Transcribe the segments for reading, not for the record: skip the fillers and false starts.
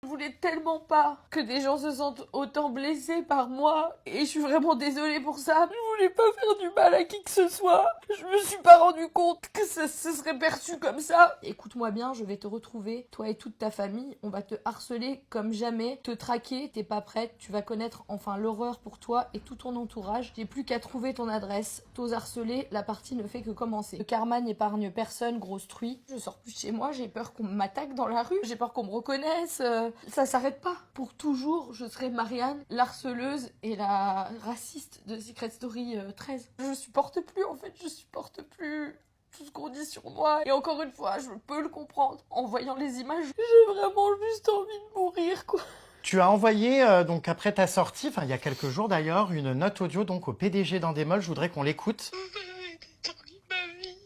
Je voulais tellement pas que des gens se sentent autant blessés par moi et je suis vraiment désolée pour ça. Je voulais pas faire du mal à qui que ce soit. Je me suis pas rendu compte que ça se serait perçu comme ça. Écoute-moi bien, je vais te retrouver, toi et toute ta famille. On va te harceler comme jamais, te traquer. T'es pas prête, tu vas connaître enfin l'horreur pour toi et tout ton entourage. J'ai plus qu'à trouver ton adresse. T'oses harceler, la partie ne fait que commencer. Le karma n'épargne personne, grosse truie. Je sors plus de chez moi, j'ai peur qu'on m'attaque dans la rue, j'ai peur qu'on me reconnaisse. Ça s'arrête pas. Pour toujours, je serai Marianne, l'harceleuse et la raciste de Secret Story 13. Je supporte plus, en fait, je supporte plus tout ce qu'on dit sur moi. Et encore une fois, je peux le comprendre. En voyant les images, j'ai vraiment juste envie de mourir, quoi. Tu as envoyé, donc après ta sortie, enfin il y a quelques jours d'ailleurs, une note audio donc au PDG d'Endemol. Je voudrais qu'on l'écoute. Vous m'avez détruit ma vie.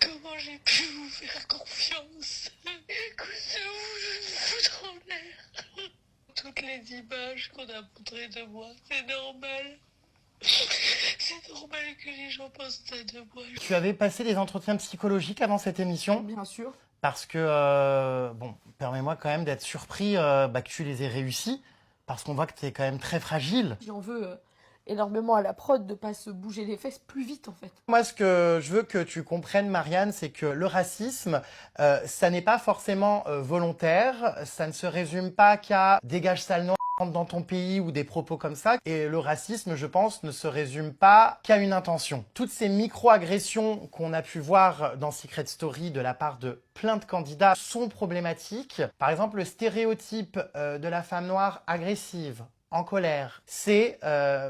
Comment j'ai pu vous faire confiance? Écoutez-vous, je me foutre en l'air. Toutes les images qu'on a montrées de moi, c'est normal. C'est normal que les gens pensent ça de moi. Tu avais passé des entretiens psychologiques avant cette émission Bien sûr. parce que, bon, permets-moi quand même d'être surpris que tu les aies réussis parce qu'on voit que tu es quand même très fragile. J'en veux énormément à la prod de pas se bouger les fesses plus vite, en fait. Moi, ce que je veux que tu comprennes, Marianne, c'est que le racisme, ça n'est pas forcément volontaire, ça ne se résume pas qu'à dégage sale noire rentre dans ton pays ou des propos comme ça. Et le racisme, je pense, ne se résume pas qu'à une intention. Toutes ces micro-agressions qu'on a pu voir dans Secret Story de la part de plein de candidats sont problématiques. Par exemple, le stéréotype de la femme noire agressive, en colère. C'est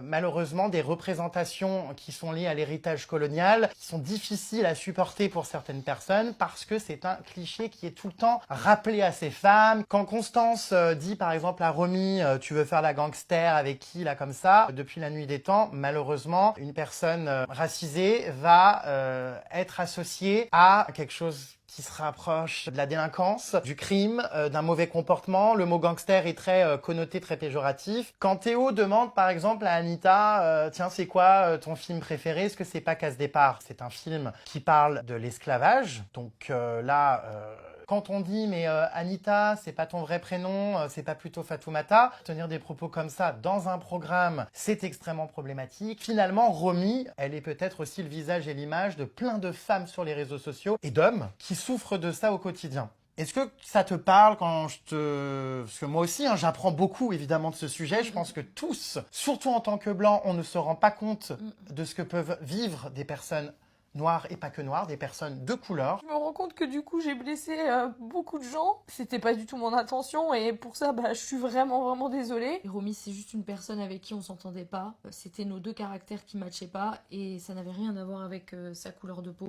malheureusement des représentations qui sont liées à l'héritage colonial, qui sont difficiles à supporter pour certaines personnes parce que c'est un cliché qui est tout le temps rappelé à ces femmes. Quand Constance dit par exemple à Romy tu veux faire la gangster avec qui là comme ça, depuis la nuit des temps, malheureusement une personne racisée va être associée à quelque chose qui se rapproche de la délinquance, du crime, d'un mauvais comportement. Le mot gangster est très connoté, très péjoratif. Quand Théo demande par exemple à Anita tiens, c'est quoi ton film préféré? Est-ce que c'est pas Casse Départ? C'est un film qui parle de l'esclavage. Donc quand on dit mais Anita, c'est pas ton vrai prénom, c'est pas plutôt Fatoumata, tenir des propos comme ça dans un programme, c'est extrêmement problématique. Finalement, Romy, elle est peut-être aussi le visage et l'image de plein de femmes sur les réseaux sociaux et d'hommes qui souffrent de ça au quotidien. Est-ce que ça te parle quand je te... Parce que moi aussi, hein, j'apprends beaucoup évidemment de ce sujet. Je pense que tous, surtout en tant que blancs, on ne se rend pas compte de ce que peuvent vivre des personnes noires et pas que noires, des personnes de couleur. Je me rends compte que du coup j'ai blessé beaucoup de gens. C'était pas du tout mon intention et pour ça je suis vraiment désolée. Et Romy c'est juste une personne avec qui on s'entendait pas. C'était nos deux caractères qui matchaient pas et ça n'avait rien à voir avec sa couleur de peau.